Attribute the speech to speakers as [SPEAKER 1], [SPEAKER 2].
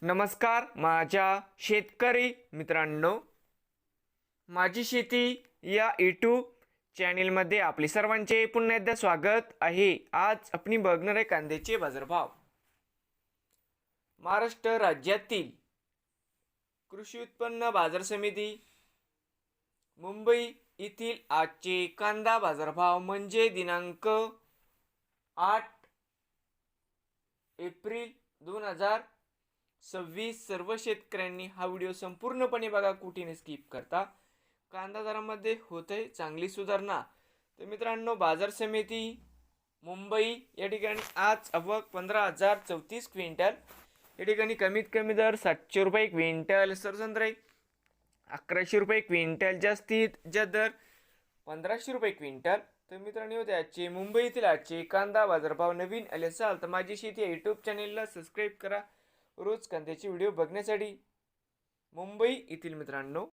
[SPEAKER 1] नमस्कार माझ्या शेतकरी मित्रांनो, माझी शेती या यूट्यूब चॅनेलमध्ये आपले सर्वांचे पुन्हा एकदा स्वागत आहे। आज आपण बघणार आहे कांद्याचे बाजारभाव। महाराष्ट्र राज्यातील कृषी उत्पन्न बाजार समिती मुंबई येथील आजचे कांदा बाजारभाव म्हणजे दिनांक 8 एप्रिल 2026। सर्व शेतकऱ्यांनी हा व्हिडिओ संपूर्णपणे बघा, कुठेही स्किप करता। कांदा दरामध्ये होते चांगली सुधारणा। तर मित्रांनो, बाजार समिती मुंबई या ठिकाणी आज आवक 15,034 क्विंटल, या ठिकाणी कमीत कमी दर 700 रुपये क्विंटल, सरसंत्रे 1100 रुपये क्विंटल, जास्तीत दर 1500 रुपये क्विंटल। तर मित्रांनो, त्याचे मुंबई येथील आजचे कांदा बाजारभाव नवीन आले असाल तर माझी शेती या यूट्यूब चॅनेलला सबस्क्राईब करा रोज कांद्याचे व्हिडिओ बघण्यासाठी। मुंबई येथील मित्रांनो